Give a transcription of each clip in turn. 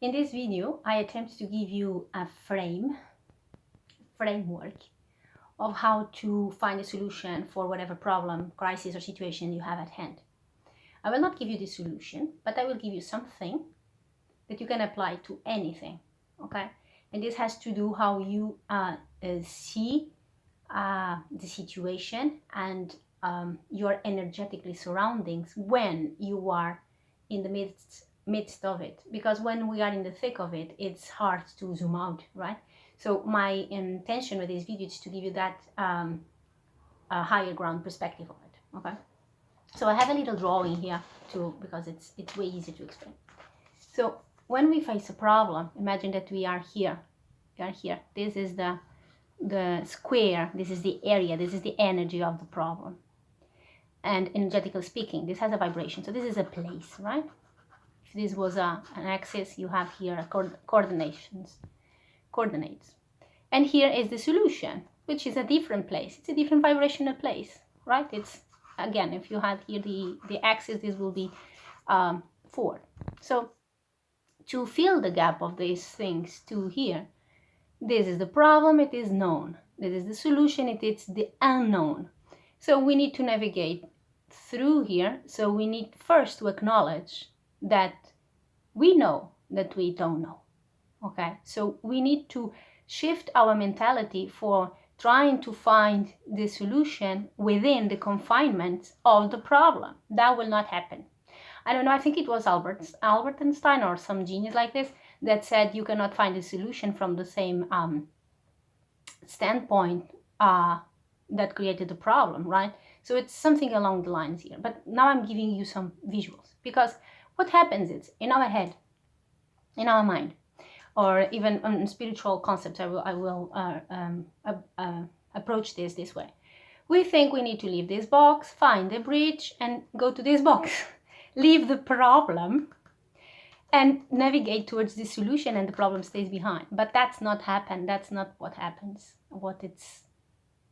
In this video, I attempt to give you a framework of how to find a solution for whatever problem, crisis, or situation you have at hand. I will not give you the solution, but I will give you something that you can apply to anything, okay? And this has to do how you see the situation and your energetically surroundings when you are in the midst of it, because when we are in the thick of it, it's hard to zoom out, right? So my intention with this video is to give you that a higher ground perspective of it, okay? So I have a little drawing here too, because it's way easier to explain. So when we face a problem, imagine that we are here. This is the square, this is the area, this is the energy of the problem. And energetically speaking, this has a vibration. So this is a place, right? If this was an axis, you have here coordinates. And here is the solution, which is a different place. It's a different vibrational place, right? It's, again, if you had here the axis, this will be forward. So to fill the gap of these things to here, this is the problem, it is known. This is the solution, it is the unknown. So we need to navigate through here. So we need first to acknowledge that we know that we don't know, okay? So we need to shift our mentality for trying to find the solution within the confinements of the problem. That will not happen. I don't know, I think it was Albert Einstein or some genius like this that said you cannot find a solution from the same standpoint that created the problem, right? So it's something along the lines here. But now I'm giving you some visuals, because what happens is in our head, in our mind, or even on spiritual concepts, I will approach this way. We think we need to leave this box, find the bridge, and go to this box. Leave the problem and navigate towards the solution, and the problem stays behind. But that's not what happens. What it's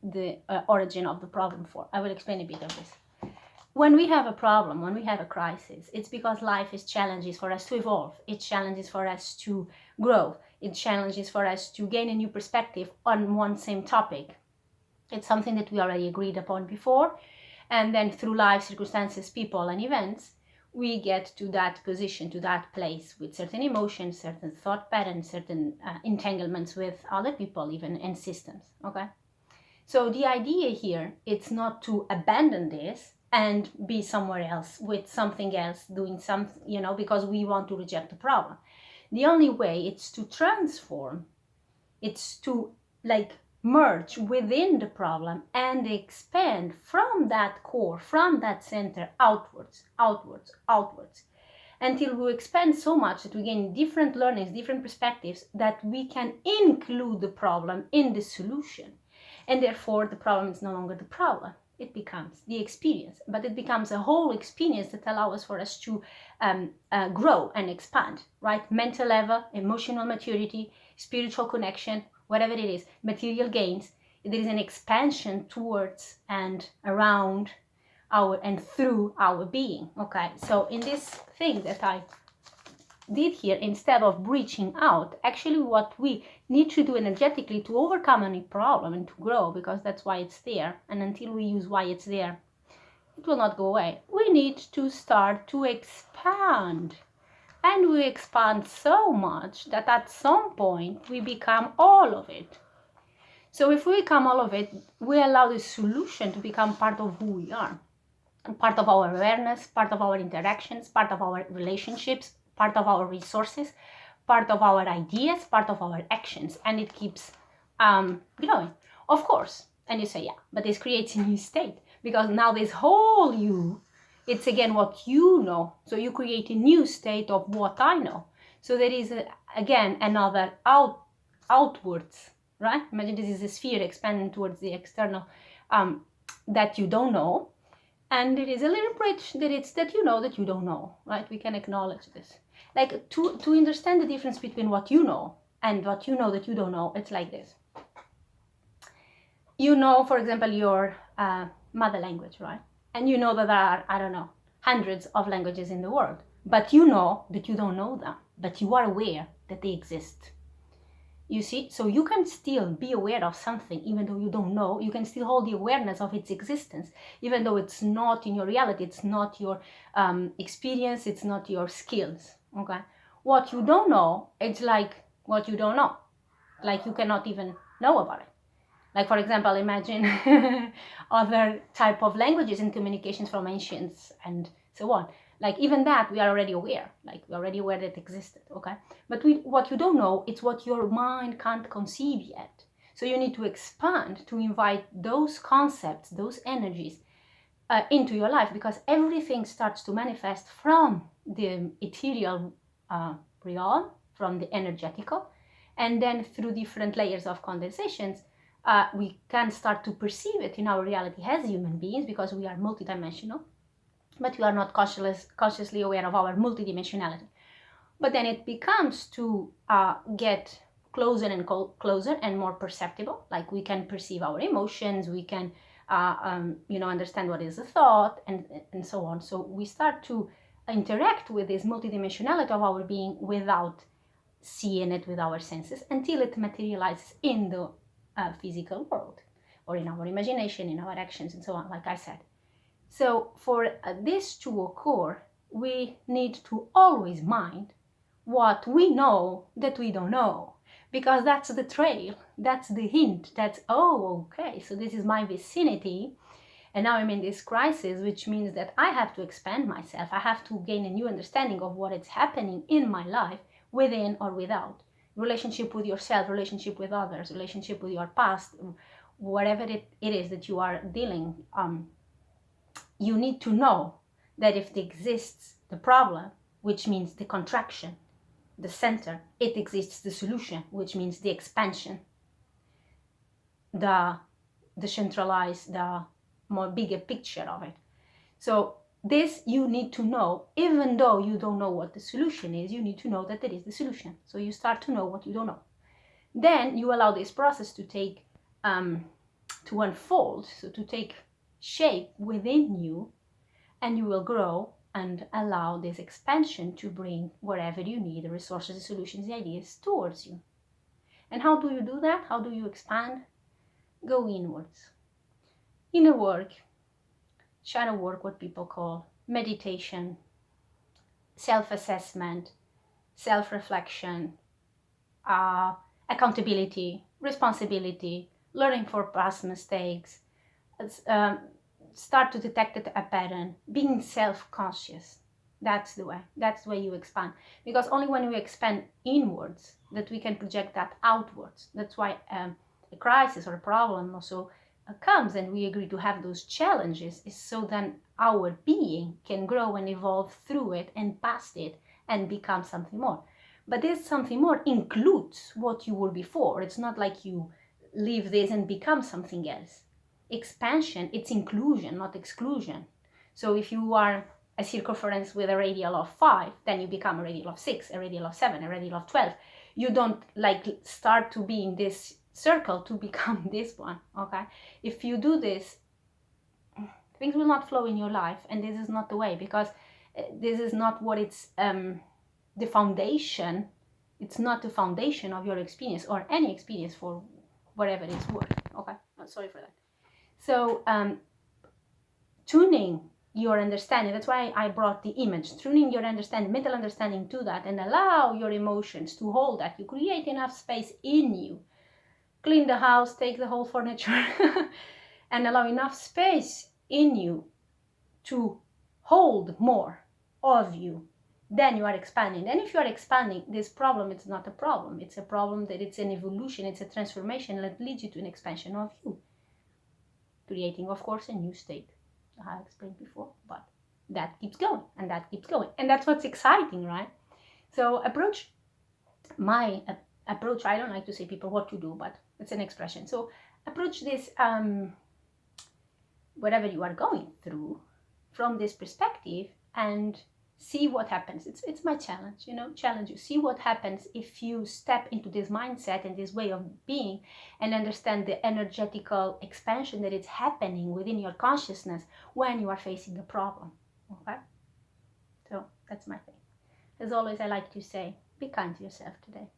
the origin of the problem for. I will explain a bit of this. When we have a problem, when we have a crisis, it's because life is challenges for us to evolve. It's challenges for us to grow. It's challenges for us to gain a new perspective on one same topic. It's something that we already agreed upon before. And then through life circumstances, people, and events, we get to that position, to that place with certain emotions, certain thought patterns, certain entanglements with other people even, and systems, okay? So the idea here, it's not to abandon this and be somewhere else with something else, doing something, because we want to reject the problem. The only way it's to transform, it's to merge within the problem and expand from that core, from that center, outwards, until we expand so much that we gain different learnings, different perspectives, that we can include the problem in the solution. And therefore, the problem is no longer the problem. It becomes the experience, but it becomes a whole experience that allows for us to grow and expand, right? Mental level, emotional maturity, spiritual connection, whatever it is, material gains. There is an expansion towards and around our and through our being, okay? So in this thing that I did here, instead of reaching out, actually what we need to do energetically to overcome any problem and to grow, because that's why it's there, and until we use why it's there, it will not go away. We need to start to expand. And we expand so much that at some point we become all of it. So if we become all of it, we allow the solution to become part of who we are, part of our awareness, part of our interactions, part of our relationships, part of our resources, part of our ideas, part of our actions, and it keeps growing, of course. And you say, yeah, but this creates a new state, because now this whole you, it's again what you know. So you create a new state of what I know. So there is again another outwards, right? Imagine this is a sphere expanding towards the external that you don't know. And it is a little bridge that it's that you know that you don't know, right? We can acknowledge this. Like to understand the difference between what you know and what you know that you don't know, it's like this. You know, for example, your mother language, right? And you know that there are, I don't know, hundreds of languages in the world. but you know that you don't know them, but you are aware that they exist. You see, so you can still be aware of something even though you don't know. You can still hold the awareness of its existence even though it's not in your reality, it's not your experience, it's not your skills. Okay, what you don't know, it's like what you don't know, like you cannot even know about it. Like, for example, imagine other type of languages and communications from ancients and so on. Like, even that we are already aware. Like, we're already aware that it existed, okay? But what you don't know, it's what your mind can't conceive yet. So you need to expand to invite those concepts, those energies into your life, because everything starts to manifest from the ethereal realm, from the energetical, and then through different layers of condensations, we can start to perceive it in our reality as human beings, because we are multidimensional, but we are not consciously aware of our multidimensionality. But then it becomes to get closer and closer and more perceptible. Like, we can perceive our emotions, we can understand what is a thought, and so on. So we start to interact with this multidimensionality of our being without seeing it with our senses, until it materializes in the physical world, or in our imagination, in our actions, and so on, like I said. So for this to occur, we need to always mind what we know that we don't know, because that's the trail, that's the hint, that's, oh, okay, so this is my vicinity, and now I'm in this crisis, which means that I have to expand myself, I have to gain a new understanding of what is happening in my life, within or without. Relationship with yourself, relationship with others, relationship with your past, whatever it is that you are dealing, you need to know that if there exists the problem, which means the contraction, the center, it exists the solution, which means the expansion, the centralized, the more bigger picture of it. So this you need to know, even though you don't know what the solution is, you need to know that there is the solution. So you start to know what you don't know. Then you allow this process to take, to unfold, so to take shape within you, and you will grow and allow this expansion to bring wherever you need the resources, the solutions, the ideas towards you. And how do you do that? How do you expand? Go inwards. Inner work, shadow work, what people call meditation, self-assessment, self-reflection, accountability, responsibility, learning for past mistakes, start to detect a pattern, being self-conscious. That's the way. That's the way you expand. Because only when we expand inwards that we can project that outwards. That's why a crisis or a problem also comes, and we agree to have those challenges, is so then our being can grow and evolve through it and past it and become something more. But this something more includes what you were before. It's not like you leave this and become something else. Expansion, it's inclusion, not exclusion. So if you are a circumference with a radial of 5, then you become a radial of 6, a radial of 7, a radial of 12. You don't like start to be in this circle to become this one, okay? If you do this, things will not flow in your life, and this is not the way, because this is not what it's the foundation. It's not the foundation of your experience, or any experience, for whatever it's worth, okay? I'm sorry for that. So tuning your understanding, that's why I brought the image, tuning your understanding, mental understanding to that, and allow your emotions to hold that. You create enough space in you. Clean the house, take the whole furniture, and allow enough space in you to hold more of you. Then you are expanding. And if you are expanding, this problem, it's not a problem. It's a problem that it's an evolution, it's a transformation that leads you to an expansion of you. Creating, of course, a new state. I explained before, but that keeps going, and that keeps going. And that's what's exciting, right? So my approach, I don't like to say people what to do, but it's an expression. So approach this, whatever you are going through, from this perspective, and see what happens. It's my challenge, challenge you. See what happens if you step into this mindset and this way of being, and understand the energetical expansion that is happening within your consciousness when you are facing a problem, okay? So That's my thing. As always, I like to say, be kind to yourself today.